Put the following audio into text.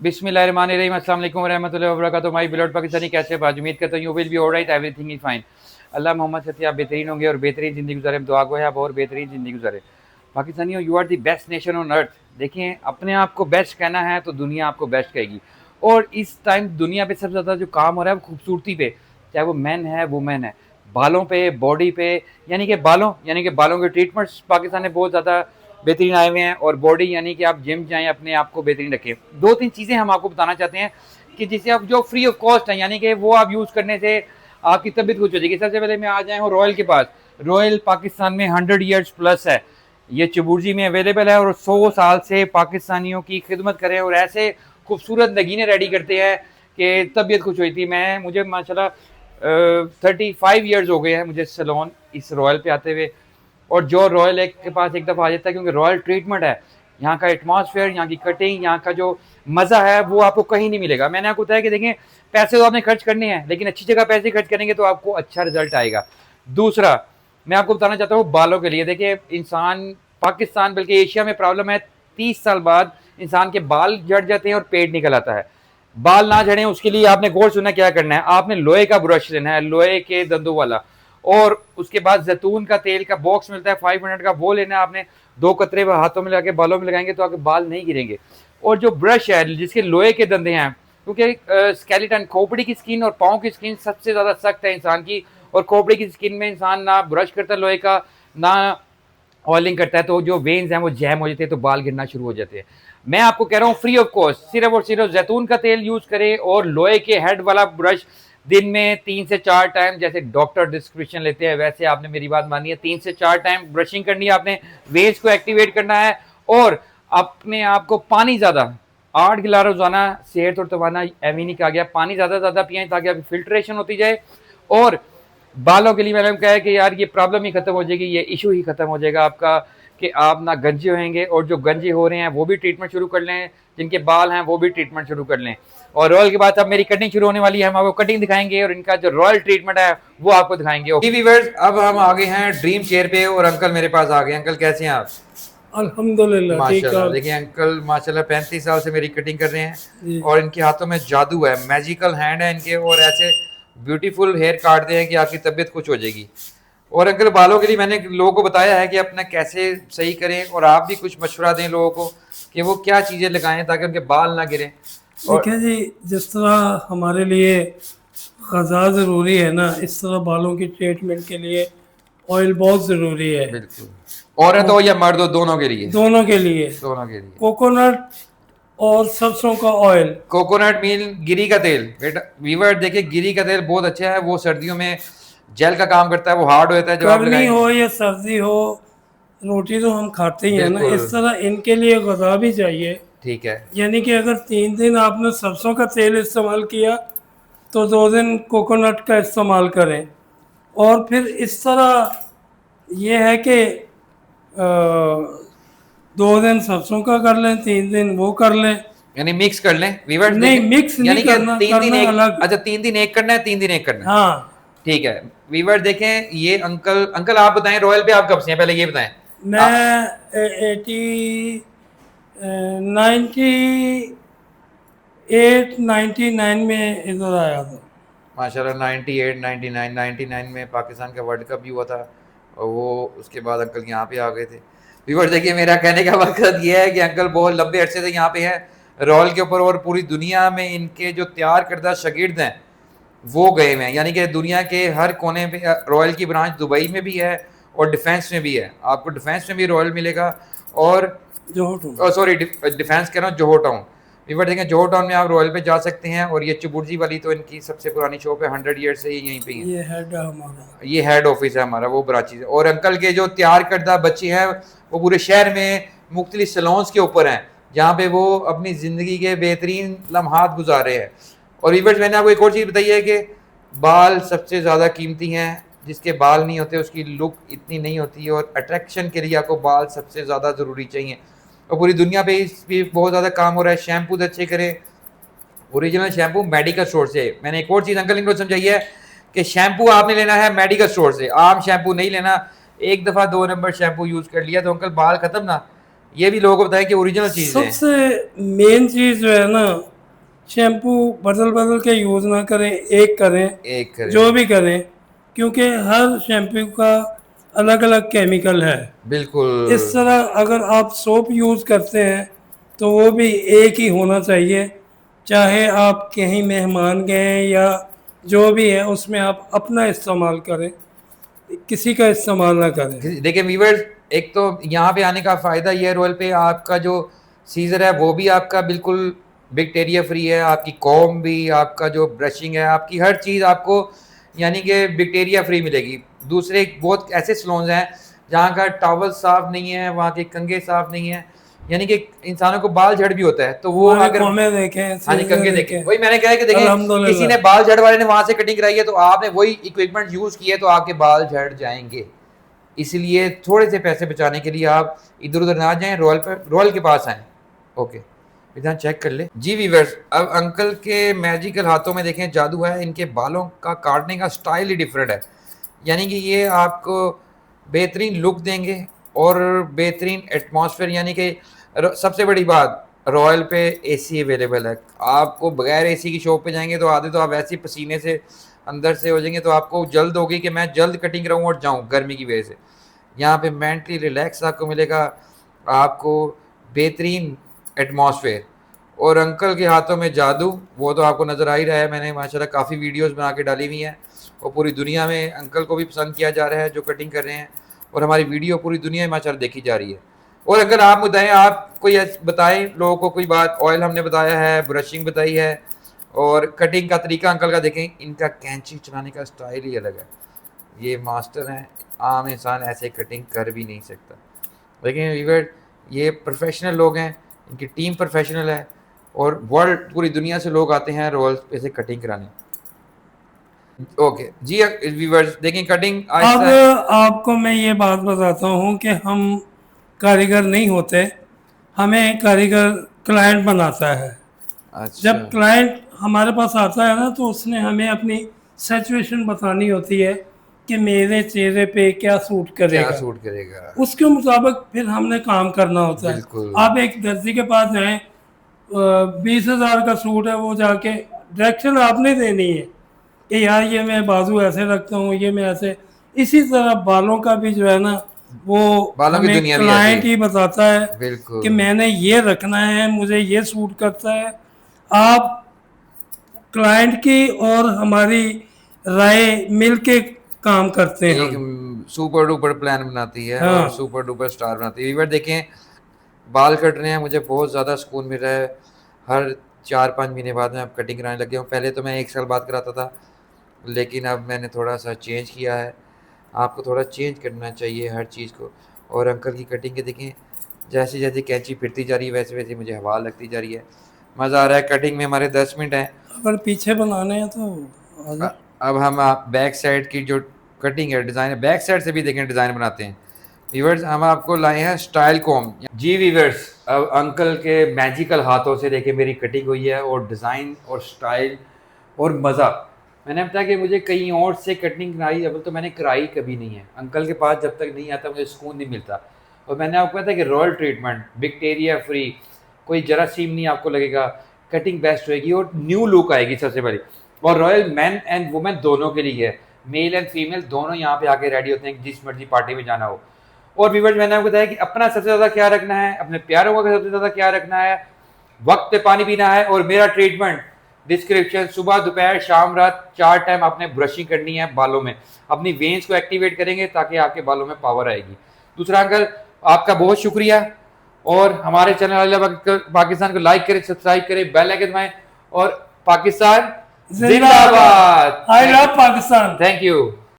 बिस्मिल्लाहिर्रहमानिर्रहीम, अस्सलाम वालेकुम रहमतुल्लाहि व बरकातुहू। माय बिलॉवड पाकिस्तानी, कैसे आप? आज उम्मीद करता हूँ you will be alright, everything is fine. Allah Mohammad से आप बेहतरीन होंगे और बेहतरीन ज़िंदगी गुजारे। दुआ गो है आप और बेहतरीन ज़िंदगी गुजारे। पाकिस्तानियों, you are the best nation on earth. देखिए, अपने आप को बेस्ट कहना है तो दुनिया आपको बेस्ट कहेगी। और इस टाइम दुनिया पे सबसे ज़्यादा जो काम हो रहा है वो खूबसूरती पे, चाहे वो मैन है वुमेन है, बालों पे, बॉडी पे, यानी कि बालों के ट्रीटमेंट्स पाकिस्तान में बहुत ज़्यादा बेहतरीन आए हुए हैं। और बॉडी यानी कि आप जिम जाएं, अपने आप को बेहतरीन रखें। दो तीन चीज़ें हम आपको बताना चाहते हैं कि जिसे आप जो फ्री ऑफ कॉस्ट है, यानी कि वो आप यूज़ करने से आपकी तबीयत कुछ हो जाएगी। सबसे पहले मैं आ जाए हूँ रॉयल के पास। रॉयल पाकिस्तान में 100 ईयर्स प्लस है, ये चबूरजी में अवेलेबल है और 100 साल से पाकिस्तानियों की खिदमत करें और ऐसे खूबसूरत नगीने रेडी करते हैं कि तबीयत कुछ हुई थी। मुझे माशाल्लाह 35 ईयर्स हो गए हैं मुझे सैलून इस रॉयल पे आते हुए। और जो रॉयल एक के पास एक दफ़ा आ जाता है, क्योंकि रॉयल ट्रीटमेंट है, यहाँ का एटमॉस्फेयर, यहाँ की कटिंग, यहाँ का जो मज़ा है वो आपको कहीं नहीं मिलेगा। मैंने आपको बताया कि देखें, पैसे तो आपने खर्च करने हैं, लेकिन अच्छी जगह पैसे खर्च करेंगे तो आपको अच्छा रिजल्ट आएगा। दूसरा, मैं आपको बताना चाहता हूँ बालों के लिए। देखिए, इंसान पाकिस्तान बल्कि एशिया में प्रॉब्लम है, 30 साल बाद इंसान के बाल झड़ जाते हैं और पेट निकल आता है। बाल ना झड़े उसके लिए आपने गौर सुनना क्या करना है, आपने लोहे का ब्रश लेना है, लोहे के दंदों वाला। और उसके बाद जैतून का तेल का बॉक्स मिलता है 500 का, वो लेना है आपने। 2 कतरे हाथों में लगा के बालों में लगाएंगे तो आपके बाल नहीं गिरेंगे। और जो ब्रश है जिसके लोहे के दंदे हैं, क्योंकि स्केलेटन, खोपड़ी की स्किन और पाँव की स्किन सबसे ज़्यादा सख्त है इंसान की। और खोपड़ी की स्किन में इंसान ना ब्रश करता लोहे का, ना ऑयलिंग करता है, तो जो वेन्स हैं वो जैम हो जाते हैं, तो बाल गिरना शुरू हो जाते हैं। मैं आपको कह रहा हूँ फ्री ऑफ कॉस्ट सिर्फ और सिर्फ जैतून का तेल यूज करें और लोहे के हेड वाला ब्रश दिन में 3 से 4 टाइम, जैसे डॉक्टर डिस्क्रिप्शन लेते हैं वैसे आपने मेरी बात मानी है, 3 से 4 टाइम ब्रशिंग करनी है आपने। वेन्स को एक्टिवेट करना है और अपने आप को पानी ज़्यादा 8 गिलास रोजाना, सेहत और तवाना एमीनी कहा गया, पानी ज़्यादा ज़्यादा पिए ताकि आपकी फिल्ट्रेशन होती जाए। और बालों के लिए मैंने कहा है कि यार ये प्रॉब्लम ही खत्म हो जाएगी, ये इशू ही खत्म हो जाएगा आपका, कि आप ना गंजे होंगे। और जो गंजे हो रहे हैं वो भी ट्रीटमेंट शुरू कर लें, जिनके बाल हैं वो भी ट्रीटमेंट शुरू कर लें। और रॉयल के बाद अब मेरी कटिंग शुरू होने वाली है, हम आपको कटिंग दिखाएंगे और इनका जो रॉयल ट्रीटमेंट है वो आपको दिखाएंगे। ओके व्यूअर्स, अब हम आ गए हैं ड्रीम चेयर पे और अंकल मेरे पास आ गए। अंकल कैसे हैं आप? अल्हम्दुलिल्लाह ठीक माशाल्लाह, है देखिए अंकल माशाल्लाह 35 साल से मेरी कटिंग कर रहे हैं जी। और इनके हाथों में जादू है, मैजिकल हैंड है इनके, और ऐसे ब्यूटीफुल हेयर काटते हैं कि आपकी तबीयत कुछ हो जाएगी। और अंकल बालों के लिए मैंने लोगों को बताया है कि अपना कैसे सही करें, और आप भी कुछ मशवरा दें लोगों को कि वो क्या चीज़ें लगाएं ताकि उनके बाल ना गिरें। और देखिए जी, जिस तरह हमारे लिए ग़ज़ा ज़रूरी है ना, इस तरह बालों की ट्रीटमेंट के लिए ऑयल बहुत ज़रूरी है। बिल्कुल, औरत हो या मर्द हो, दोनों के लिए, दोनों के लिए दोनों के लिए। कोकोनट और सरसों का ऑयल। कोकोनट मील, गिरी का तेल। बेटा वीवर देखिए, गिरी का तेल बहुत अच्छा है, वो सर्दियों में जेल का काम करता है, वो हार्ड होता है जब आप गर्मी हो लगाएंगे। या सर्दी हो, रोटी तो हम खाते ही हैं ना, बिल्कुल इस तरह इनके लिए ग़ज़ा भी चाहिए। ठीक है। यानी कि अगर 3 दिन आपने सरसों का तेल इस्तेमाल किया तो 2 दिन कोकोनट का इस्तेमाल करें। और फिर इस तरह ये है कि 2 दिन सरसों का कर लें, 3 दिन वो कर लें। यानी मिक्स कर लें वीवर्स, नहीं, देखें मिक्स नहीं यानी कि करना, 3 दिन करना एक, अलग। अच्छा 3 दिन एक करना है, 3 दिन एक करना है। हाँ, ठीक है वीवर, देखें ये अंकल, अंकल आप बताएं रॉयल पे आप कब से हैं, पहले ये बताएं। मैं 98-99 में इधर आया था। माशाल्लाह 98, 99, 99 में पाकिस्तान का वर्ल्ड कप भी हुआ था, और वो उसके बाद अंकल यहाँ पे आ गए थे। व्यूअर्स देखिए, मेरा कहने का मकसद ये है कि अंकल बहुत लंबे अरसे से यहाँ पे हैं रॉयल के ऊपर, और पूरी दुनिया में इनके जो तैयार करदा शागिर्द हैं वो गए हुए हैं, यानी कि दुनिया के हर कोने पे रॉयल की ब्रांच दुबई में भी है और डिफेंस में भी है। आपको डिफेंस में भी रॉयल मिलेगा, और जोहर सॉरी डिफेंस कह रहा हूँ, जोहो टाउन। वीवर देखें, जोहो टाउन में आप रॉयल पे जा सकते हैं। और ये चबुर्जी वाली तो इनकी सबसे पुरानी शॉप है, 100 ईयर से ही यहीं पे ही है। ये हेड है हमारा। ये हेड ऑफिस है हमारा, वो ब्रांचेज है। और अंकल के जो तैयार करदा बच्चे हैं वो पूरे शहर में मुख्तलिफ सलोन्स के ऊपर हैं, जहाँ पे वो अपनी ज़िंदगी के बेहतरीन लम्हात गुजार रहे हैं। और वीवर्स, मैंने आपको एक और चीज़ बताई है कि बाल सबसे ज़्यादा कीमती हैं, जिसके बाल नहीं होते उसकी लुक इतनी नहीं होती, और अट्रैक्शन के लिए आपको बाल सबसे ज़्यादा ज़रूरी चाहिए। और पूरी दुनिया पे इस भी बहुत ज़्यादा काम हो रहा है, शैम्पू अच्छे करें, ओरिजिनल शैम्पू मेडिकल स्टोर से। मैंने एक और चीज़ अंकल इनको समझाई है कि शैम्पू आपने लेना है मेडिकल स्टोर से, आम शैम्पू नहीं लेना। एक दफ़ा 2 नंबर शैम्पू यूज़ कर लिया तो अंकल बाल ख़त्म ना, ये भी लोगों को बताएं कि ओरिजिनल चीज़ है। सबसे मेन चीज़ जो है ना, शैम्पू बदल बदल के यूज़ ना करें, एक करें, एक जो करें, भी करें, क्योंकि हर शैम्पू का अलग अलग केमिकल है। इस बिल्कुल। तरह अगर आप सोप यूज़ करते हैं तो वो भी एक ही होना चाहिए, चाहे आप कहीं मेहमान गए या जो भी है, उसमें आप अपना इस्तेमाल करें, किसी का इस्तेमाल ना करें। देखिए व्यूअर्स, एक तो यहाँ पे आने का फ़ायदा ये है, रॉयल पे आपका जो सीज़र है वो भी आपका बिल्कुल बैक्टीरिया फ्री है, आपकी कॉम भी, आपका जो ब्रशिंग है, आपकी हर चीज़ आपको यानी कि बैक्टीरिया फ्री मिलेगी। दूसरे बहुत ऐसे सैलून्स हैं जहाँ का टॉवल साफ़ नहीं है, वहाँ के कंघे साफ़ नहीं है, यानी कि इंसानों को बाल झड़ भी होता है, तो वो हमारे अगर कौमे देखें, हाँ जी, सीजर कंघे देखें, देखें, वही मैंने कहा है कि देखें किसी ने अल्हम्दुलिल्लाह। बाल झड़ वाले ने वहाँ से कटिंग कराई है तो आपने वही इक्विपमेंट यूज़ किया है तो आपके बाल झड़ जाएंगे। इसलिए थोड़े से पैसे बचाने के लिए आप इधर उधर ना जाएं, रॉयल के पास आएं। ओके, इधर चेक कर ले जी व्यूअर्स। अब अंकल के मैजिकल हाथों में देखें जादू है, इनके बालों का काटने का स्टाइल ही डिफरेंट है, यानी कि ये आपको बेहतरीन लुक देंगे और बेहतरीन एटमॉस्फेयर, यानी कि सबसे बड़ी बात रॉयल पे एसी अवेलेबल है। आपको बगैर एसी की शॉप पे जाएंगे तो आधे तो आप ऐसे ही पसीने से अंदर से हो जाएंगे, तो आपको जल्द होगी कि मैं जल्द कटिंग कराऊँ और जाऊँ गर्मी की वजह से। यहाँ पे मेंटली रिलैक्स आपको मिलेगा, आपको बेहतरीन एटमॉस्फेयर और अंकल के हाथों में जादू, वो तो आपको नज़र आ ही रहा है। मैंने माशाल्लाह काफ़ी वीडियोस बना के डाली हुई हैं और पूरी दुनिया में अंकल को भी पसंद किया जा रहा है जो कटिंग कर रहे हैं, और हमारी वीडियो पूरी दुनिया में माशाल्लाह देखी जा रही है। और अगर आप बताएं, आप कोई बताएं लोगों को कोई बात, ऑयल हमने बताया है, ब्रशिंग बताई है, और कटिंग का तरीका अंकल का देखें, इनका कैंची चलाने का स्टाइल ही अलग है, ये मास्टर हैं, आम इंसान ऐसे कटिंग कर भी नहीं सकता। लेकिन वीवर ये प्रोफेशनल लोग हैं, इनकी टीम प्रोफेशनल है और वर्ल्ड पूरी दुनिया से लोग आते हैं रोल्स पे से कटिंग कराने। ओके जी वीवर्स देखें कटिंग अब आहिस्ता। आपको मैं ये बात बताता हूँ कि हम कारीगर नहीं होते, हमें कारीगर क्लाइंट बनाता है। अच्छा, जब क्लाइंट हमारे पास आता है ना, तो उसने हमें अपनी सिचुएशन बतानी होती है कि मेरे चेहरे पे क्या सूट क्या करेगा, सूट करेगा, उसके मुताबिक फिर हमने काम करना होता है। बिल्कुल आप एक दर्जी के पास जाएं, 20,000 का सूट है, वो जाके डायरेक्शन आपने देनी है कि यार ये मैं बाजू ऐसे रखता हूँ, ये मैं ऐसे। इसी तरह बालों का भी जो है ना, वो बालों की हमें दुनिया भी ऐसी क्लाइंट है, ही बताता है कि बिल्कुल। मैंने ये रखना है, मुझे ये सूट करता है। आप क्लाइंट की और हमारी राय मिलके काम करते हैं एक हम। सुपर डुपर प्लान बनाती है और हाँ, सुपर डुपर स्टार बनाती है। वीवर देखें, बाल कट रहे हैं, मुझे बहुत ज़्यादा सुकून मिल रहा है। हर 4-5 महीने बाद मैं अब कटिंग कराने लग गया हूँ। पहले तो मैं 1 साल बाद कराता था, लेकिन अब मैंने थोड़ा सा चेंज किया है। आपको थोड़ा चेंज करना चाहिए हर चीज़ को। और अंकल की कटिंग के देखें, जैसे जैसे कैंची फिरती जा रही है वैसे वैसे मुझे हवा लगती जा रही है। मज़ा आ रहा है। कटिंग में हमारे 10 मिनट हैं। अगर पीछे बनाने हैं तो आ जाओ। अब हम आप बैक साइड की जो कटिंग है, डिज़ाइन है, बैक साइड से भी देखें डिज़ाइन बनाते हैं। वीवर्स हम आपको लाए हैं स्टाइल कॉम जी वीवर्स। अब अंकल के मैजिकल हाथों से देखें मेरी कटिंग हुई है, और डिज़ाइन और स्टाइल और मज़ा। मैंने बताया कि मुझे कहीं और से कटिंग कराई, अब तो मैंने कराई कभी नहीं है। अंकल के पास जब तक नहीं आता मुझे सुकून नहीं मिलता। और मैंने आपको कहता कि रॉयल ट्रीटमेंट, बैक्टीरिया फ्री, कोई जरासीम नहीं आपको लगेगा, कटिंग बेस्ट होएगी और न्यू लुक आएगी सबसे पहले। और रॉयल मैन एंड वुमेन दोनों के लिए है, मेल एंड फीमेल दोनों यहाँ पे आके रेडी होते हैं जिस मर्जी पार्टी में जाना हो। और व्यूअर्स मैंने आपको बताया कि अपना सबसे ज़्यादा क्या रखना है, अपने प्यारों का सबसे ज़्यादा क्या रखना है, वक्त पे पानी पीना है। और मेरा ट्रीटमेंट डिस्क्रिप्शन, सुबह दोपहर शाम रात 4 टाइम आपने ब्रशिंग करनी है बालों में, अपनी वेन्स को एक्टिवेट करेंगे ताकि आपके बालों में पावर आएगी। दूसरा अंकल आपका बहुत शुक्रिया, और हमारे चैनल पाकिस्तान को लाइक करें, सब्सक्राइब करें, बेल आइकन दबाएं, और पाकिस्तान जिंदाबाद। जिंदाबाद। I love Pakistan. Thank you.